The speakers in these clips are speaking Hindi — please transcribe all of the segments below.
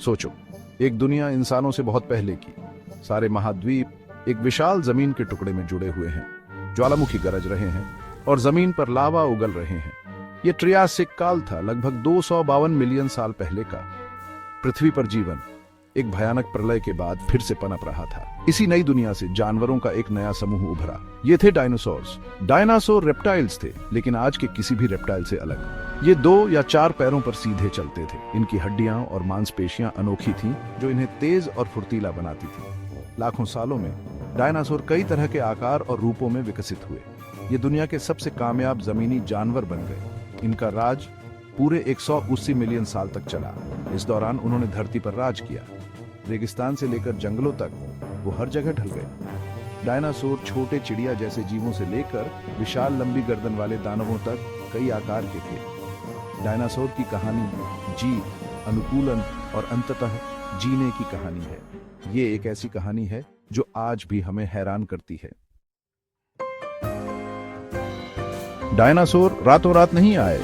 सोचो, एक दुनिया इंसानों से बहुत पहले की। सारे महाद्वीप एक विशाल जमीन के टुकड़े में जुड़े हुए हैं। ज्वालामुखी गरज रहे हैं और जमीन पर लावा उगल रहे हैं। यह ट्रियासिक काल था, लगभग 252 मिलियन साल पहले का। पृथ्वी पर जीवन एक भयानक प्रलय के बाद फिर से पनप रहा था। इसी नई दुनिया से जानवरों का एक नया समूह उभरा। ये थे डायनासोर्स। डायनासोर रेप्टाइल्स थे, लेकिन आज के किसी भी रेप्टाइल से अलग। ये 2 या 4 पैरों पर सीधे चलते थे। इनकी हड्डियां और मांसपेशियां अनोखी थीं, जो इन्हें तेज और फुर्तीला बनाती थी। लाखों सालों में डायनासोर कई तरह के आकार और रूपों में विकसित हुए। ये दुनिया के सबसे कामयाब जमीनी जानवर बन गए। इनका राज पूरे 180 मिलियन साल तक चला। इस दौरान उन्होंने धरती पर राज किया। रेगिस्तान से लेकर जंगलों तक वो हर जगह ढल गए। डायनासोर छोटे चिड़िया जैसे जीवों से लेकर विशाल लंबी गर्दन वाले दानवों तक कई आकार के थे। डायनासोर की कहानी जीव, अनुकूलन और अंततः जीने की कहानी है। ये एक ऐसी कहानी है जो आज भी हमें हैरान करती है। डायनासोर रातों रात नहीं आए।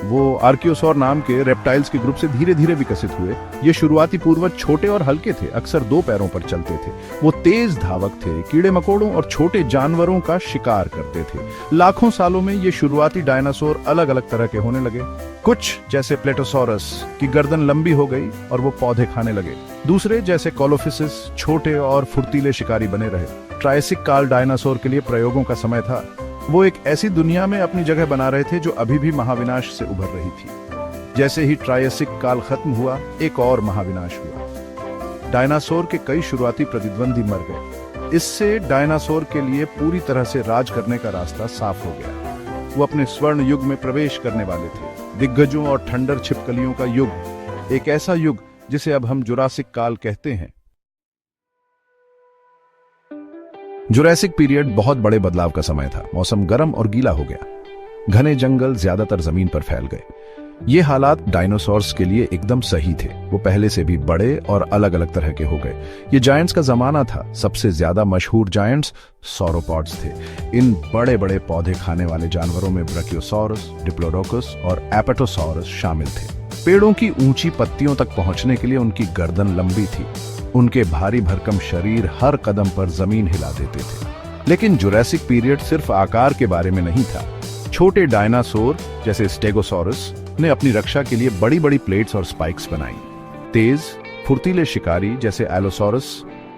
वो आर्कियोसॉर नाम के रेप्टाइल्स के ग्रुप से धीरे धीरे विकसित हुए। ये शुरुआती पूर्वज छोटे और हल्के थे, अक्सर 2 पैरों पर चलते थे। वो तेज धावक थे, कीड़े मकोड़ों और छोटे जानवरों का शिकार करते थे। लाखों सालों में ये शुरुआती डायनासोर अलग अलग तरह के होने लगे। कुछ जैसे प्लेटोसॉरस की गर्दन लंबी हो गई और वो पौधे खाने लगे। दूसरे जैसे कोलोफिसिस छोटे और फुर्तीले शिकारी बने रहे। ट्रायसिक काल डायनासोर के लिए प्रयोगों का समय था। वो एक ऐसी दुनिया में अपनी जगह बना रहे थे जो अभी भी महाविनाश से उभर रही थी। जैसे ही ट्रायसिक काल खत्म हुआ, एक और महाविनाश हुआ। डायनासोर के कई शुरुआती प्रतिद्वंदी मर गए। इससे डायनासोर के लिए पूरी तरह से राज करने का रास्ता साफ हो गया। वो अपने स्वर्ण युग में प्रवेश करने वाले थे। दिग्गजों और ठंडर छिपकलियों का युग, एक ऐसा युग जिसे अब हम जुरासिक काल कहते हैं। जुरासिक पीरियड बहुत बड़े बदलाव का समय था। मौसम गर्म और गीला हो गया। घने जंगल ज्यादातर जमीन पर फैल गए। ये हालात डायनासोर्स के लिए एकदम सही थे। वो पहले से भी बड़े और अलग अलग तरह के हो गए। ये जायंट्स का जमाना था। सबसे ज्यादा मशहूर जायंट्स सॉरोपॉड्स थे। इन बड़े बड़े पौधे खाने वाले जानवरों में ब्रैकियोसॉरस, डिप्लोडोकस और एपेटोसॉरस शामिल थे। पेड़ों की ऊंची पत्तियों तक पहुंचने के लिए उनकी गर्दन लंबी थी। उनके भारी भरकम शरीर हर कदम पर जमीन हिला देते थे। लेकिन जुरासिक पीरियड सिर्फ आकार के बारे में नहीं था। छोटे डायनासोर जैसे स्टेगोसॉरस ने अपनी रक्षा के लिए बड़ी बड़ी प्लेट्स और स्पाइक्स बनाई। तेज फुर्तीले शिकारी जैसे एलोसॉरस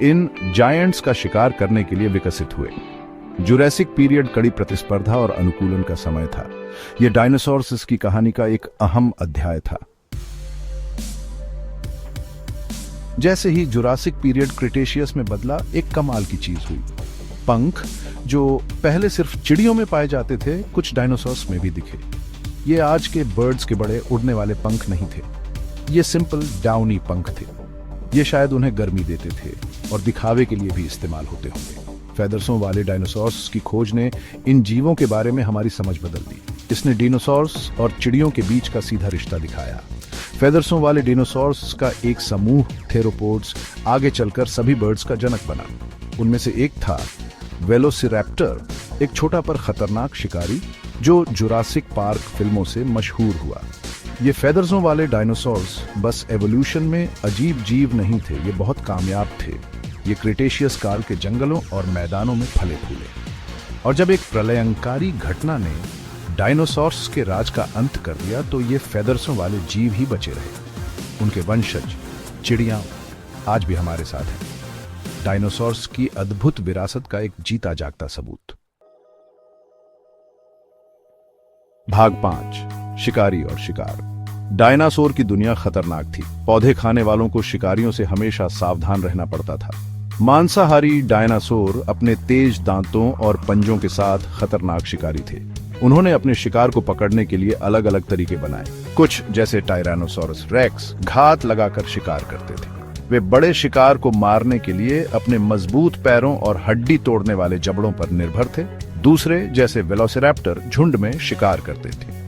इन जायंट्स का शिकार करने के लिए विकसित हुए। जुरासिक पीरियड कड़ी प्रतिस्पर्धा और अनुकूलन का समय था। यह डायनासोर्स की कहानी का एक अहम अध्याय था। जैसे ही जुरासिक पीरियड क्रिटेशियस में बदला, एक कमाल की चीज हुई। पंख जो पहले सिर्फ चिड़ियों में पाए जाते थे, कुछ डायनासोर्स में भी दिखे। ये आज के बर्ड्स के बड़े उड़ने वाले पंख नहीं थे। ये सिंपल डाउनी पंख थे। ये शायद उन्हें गर्मी देते थे और दिखावे के लिए भी इस्तेमाल होते होंगे। फेदर्सों वाले डायनासोर्स की खोज ने इन जीवों के बारे में हमारी समझ बदल दी। इसने डायनासोर्स और चिड़ियों के बीच का सीधा रिश्ता दिखाया। फेदर्सों वाले डायनासोर्स का एक समूह थेरोपोड्स आगे चलकर सभी बर्ड्स का जनक बना। उनमें से एक था वेलोसिरैप्टर, एक छोटा पर खतरनाक शिकारी जो जुरासिक पार्क फिल्मों से मशहूर हुआ। ये फेदर्सों वाले डायनासोर्स बस एवोल्यूशन में अजीब जीव नहीं थे, ये बहुत कामयाब थे। ये क्रिटेशियस काल के जंगलों और मैदानों में फले फूले। और जब एक प्रलयंकारी घटना ने डायनासोर्स के राज का अंत कर दिया, तो ये फेदर्सों वाले जीव ही बचे रहे। उनके वंशज चिड़िया आज भी हमारे साथ हैं। डायनासोर्स की अद्भुत विरासत का एक जीता जागता सबूत। भाग 5, शिकारी और शिकार। डायनासोर की दुनिया खतरनाक थी। पौधे खाने वालों को शिकारियों से हमेशा सावधान रहना पड़ता था। मांसाहारी डायनासोर अपने तेज दांतों और पंजों के साथ खतरनाक शिकारी थे। उन्होंने अपने शिकार को पकड़ने के लिए अलग अलग तरीके बनाए। कुछ जैसे टायरानोसोरस रेक्स घात लगाकर शिकार करते थे। वे बड़े शिकार को मारने के लिए अपने मजबूत पैरों और हड्डी तोड़ने वाले जबड़ों पर निर्भर थे। दूसरे जैसे वेलोसिरैप्टर झुंड में शिकार करते थे।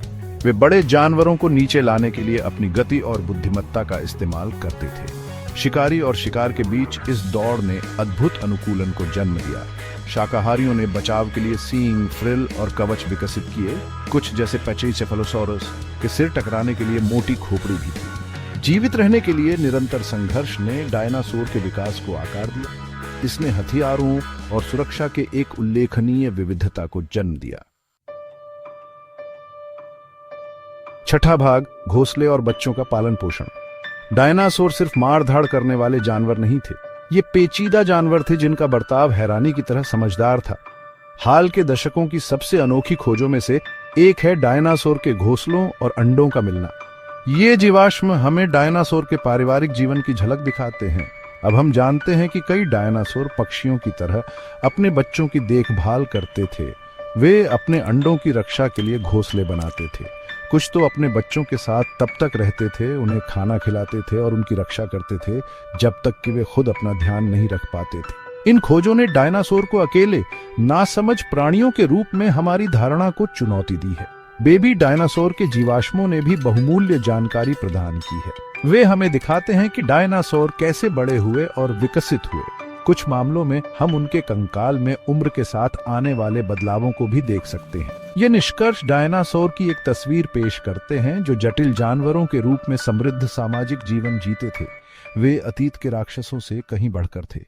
वे बड़े जानवरों को नीचे लाने के लिए अपनी गति और बुद्धिमत्ता का इस्तेमाल करते थे। शिकारी और शिकार के बीच इस दौड़ ने अद्भुत अनुकूलन को जन्म दिया। शाकाहारियों ने बचाव के लिए सींग, फ्रिल और कवच विकसित किए। कुछ जैसे पैचीसेफलोसॉरस के सिर टकराने के लिए मोटी खोपड़ी भी थी। जीवित रहने के लिए निरंतर संघर्ष ने डायनासोर के विकास को आकार दिया। इसने हथियारों और सुरक्षा के एक उल्लेखनीय विविधता को जन्म दिया। छठा भाग, घोंसले और बच्चों का पालन पोषण। डायनासोर सिर्फ मार धाड़ करने वाले जानवर नहीं थे, ये पेचीदा जानवर थे जिनका बर्ताव हैरानी की तरह समझदार था। हाल के दशकों की सबसे अनोखी खोजों में से एक है डायनासोर के घोंसलों और अंडों का मिलना। ये जीवाश्म हमें डायनासोर के पारिवारिक जीवन की झलक दिखाते हैं। अब हम जानते हैं कि कई डायनासोर पक्षियों की तरह अपने बच्चों की देखभाल करते थे। वे अपने अंडों की रक्षा के लिए घोंसले बनाते थे। कुछ तो अपने बच्चों के साथ तब तक रहते थे, उन्हें खाना खिलाते थे और उनकी रक्षा करते थे जब तक कि वे खुद अपना ध्यान नहीं रख पाते थे। इन खोजों ने डायनासोर को अकेले नासमझ प्राणियों के रूप में हमारी धारणा को चुनौती दी है। बेबी डायनासोर के जीवाश्मों ने भी बहुमूल्य जानकारी प्रदान की है। वे हमें दिखाते हैं कि डायनासोर कैसे बड़े हुए और विकसित हुए। कुछ मामलों में हम उनके कंकाल में उम्र के साथ आने वाले बदलावों को भी देख सकते हैं। ये निष्कर्ष डायनासोर की एक तस्वीर पेश करते हैं जो जटिल जानवरों के रूप में समृद्ध सामाजिक जीवन जीते थे। वे अतीत के राक्षसों से कहीं बढ़कर थे।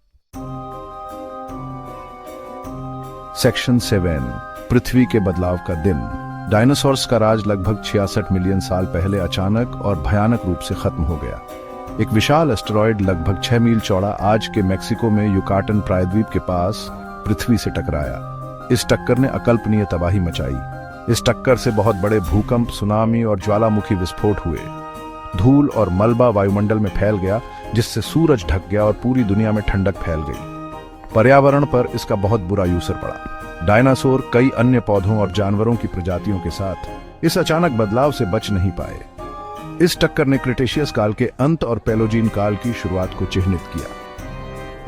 सेक्शन 7, पृथ्वी के बदलाव का दिन। डायनासोर्स का राज लगभग 66 मिलियन साल पहले अचानक और भयानक रूप से खत्म हो गया। एक विशाल एस्टेरॉयड लगभग 6 मील चौड़ा आज के मेक्सिको में युकाटन प्रायद्वीप के पास पृथ्वी से टकराया। इस टक्कर ने अकल्पनीय तबाही मचाई। इस टक्कर से बहुत बड़े भूकंप, सुनामी और ज्वालामुखी विस्फोट हुए। धूल और मलबा वायुमंडल में फैल गया, जिससे सूरज ढक गया और पूरी दुनिया में ठंडक फैल गई। पर्यावरण पर इसका बहुत बुरा असर पड़ा। डायनासोर कई अन्य पौधों और जानवरों की प्रजातियों के साथ इस अचानक बदलाव से बच नहीं पाए। इस टक्कर ने क्रिटेशियस काल के अंत और पैलोजीन काल की शुरुआत को चिह्नित किया।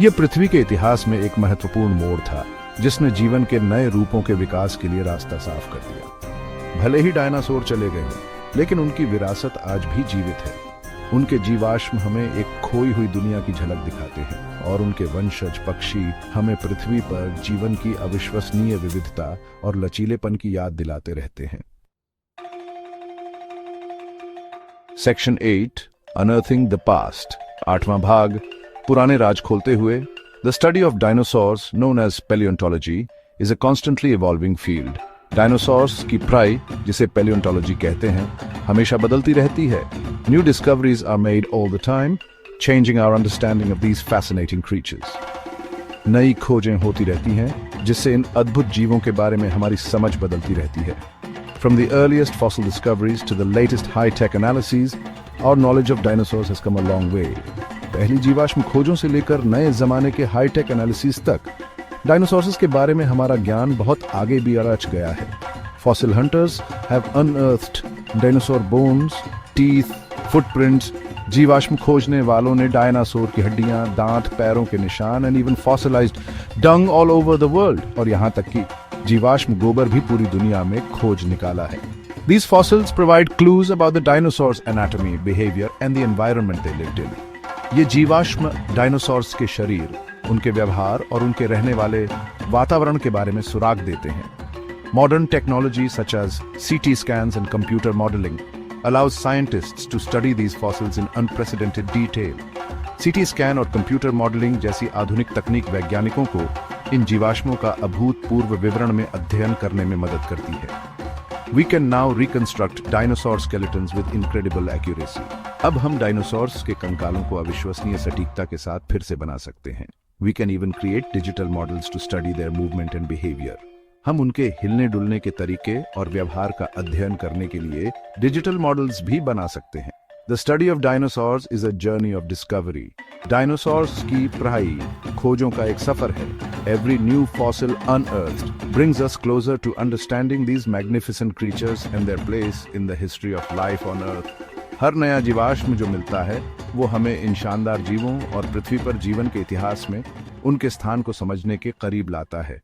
यह पृथ्वी के इतिहास में एक महत्वपूर्ण मोड़ था, जिसने जीवन के नए रूपों के विकास के लिए रास्ता साफ कर दिया। भले ही डायनासोर चले गए, लेकिन उनकी विरासत आज भी जीवित है। उनके जीवाश्म हमें एक खोई हुई दुनिया की झलक दिखाते हैं और उनके वंशज पक्षी हमें पृथ्वी पर जीवन की अविश्वसनीय विविधता और लचीलेपन की याद दिलाते रहते हैं। Section 8, unearthing the past. 8वां भाग, पुराने राज खोलते हुए। The study of dinosaurs, known as palaeontology, is a constantly evolving field. Dinosaurs की प्राय, जिसे पैलियोंटोलॉजी कहते हैं, हमेशा बदलती रहती है। New discoveries are made all the time, changing our understanding of these fascinating creatures. नई खोजें होती रहती हैं, जिससे इन अद्भुत जीवों के बारे में हमारी समझ बदलती रहती है। From the earliest fossil discoveries to the latest high-tech analyses, our knowledge of dinosaurs has come a long way. पहली जीवाश्म खोजों से लेकर नए जमाने के हाई-टेक एनालिसिस तक डायनासोर्स के बारे में हमारा ज्ञान बहुत आगे भी अरच गया है। Fossil hunters have unearthed dinosaur bones, teeth, footprints. जीवाश्म खोजने वालों ने डायनासोर की हड्डियां, दांत, पैरों के निशान and even fossilized dung all over the world, और यहाँ तक कि जीवाश्म गोबर भी पूरी दुनिया में खोज निकाला है। These fossils provide clues about the dinosaurs' anatomy, behavior and the environment they lived in. ये जीवाश्म डायनासोर्स के शरीर, उनके व्यवहार और उनके रहने वाले वातावरण के बारे में सुराग देते हैं। Modern technology such as CT scans and computer modeling allows scientists to study these fossils in unprecedented detail. CT scan और कंप्यूटर मॉडलिंग जैसी आधुनिक तकनीक वैज्ञानिकों को इन जीवाश्मों का अभूतपूर्व विवरण में अध्ययन करने में मदद करती है। We can now reconstruct dinosaur skeletons with incredible accuracy. अब हम डायनासोर्स के कंकालों को अविश्वसनीय सटीकता के साथ फिर से बना सकते हैं। We can even create digital models to study their movement and behavior. हम उनके हिलने डुलने के तरीके और व्यवहार का अध्ययन करने के लिए डिजिटल मॉडल्स भी बना सकते हैं। The study of dinosaurs is a journey of discovery. Dinosaurs की पढ़ाई खोजों का एक सफर है। Every new fossil unearthed brings us closer to understanding these magnificent creatures and their place in the history of life on Earth. हर नया जीवाश्म जो मिलता है, वो हमें इन शानदार जीवों और पृथ्वी पर जीवन के इतिहास में उनके स्थान को समझने के करीब लाता है।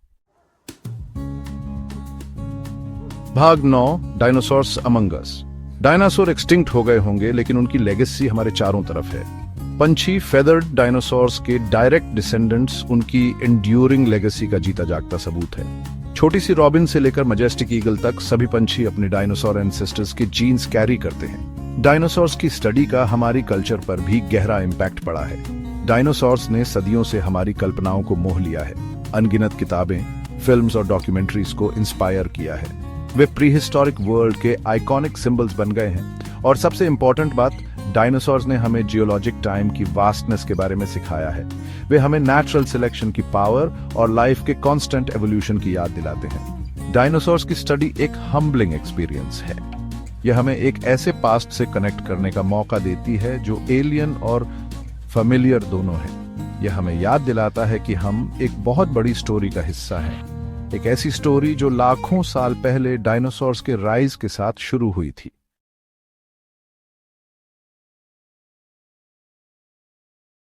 भाग 9, डायनासोर्स अमंग अस। डायनासोर एक्सटिंक्ट हो गए होंगे, लेकिन उनकी लेगेसी हमारे चारों तरफ है। पंछी फेदर्ड डायनासोर्स के डायरेक्ट डिसेंडेंट्स उनकी एंड्यूरिंग लेगेसी का जीता जागता सबूत है। छोटी सी रॉबिन से लेकर मजेस्टिक ईगल तक सभी पंछी अपने डायनासोर एंसेस्टर्स के जीन्स कैरी करते हैं। डायनासोर्स की स्टडी का हमारी कल्चर पर भी गहरा इम्पैक्ट पड़ा है। डायनासोर्स ने सदियों से हमारी कल्पनाओं को मोह लिया है। अनगिनत किताबें, फिल्म्स और डॉक्यूमेंट्रीज को इंस्पायर किया है। वे प्रीहिस्टोरिक वर्ल्ड के आइकॉनिक सिंबल्स बन गए हैं। और सबसे इंपॉर्टेंट बात, डायनासोर्स ने हमें जियोलॉजिक टाइम की वास्टनेस के बारे में सिखाया है। वे हमें नेचुरल सिलेक्शन की पावर और लाइफ के कांस्टेंट एवोल्यूशन की याद दिलाते हैं। डायनासोर्स की स्टडी एक हम्बलिंग एक्सपीरियंस है। यह हमें एक ऐसे पास्ट से कनेक्ट करने का मौका देती है जो एलियन और फेमिलियर दोनों है। यह हमें याद दिलाता है कि हम एक बहुत बड़ी स्टोरी का हिस्सा हैं। एक ऐसी स्टोरी जो लाखों साल पहले डायनासोर्स के राइज के साथ शुरू हुई थी।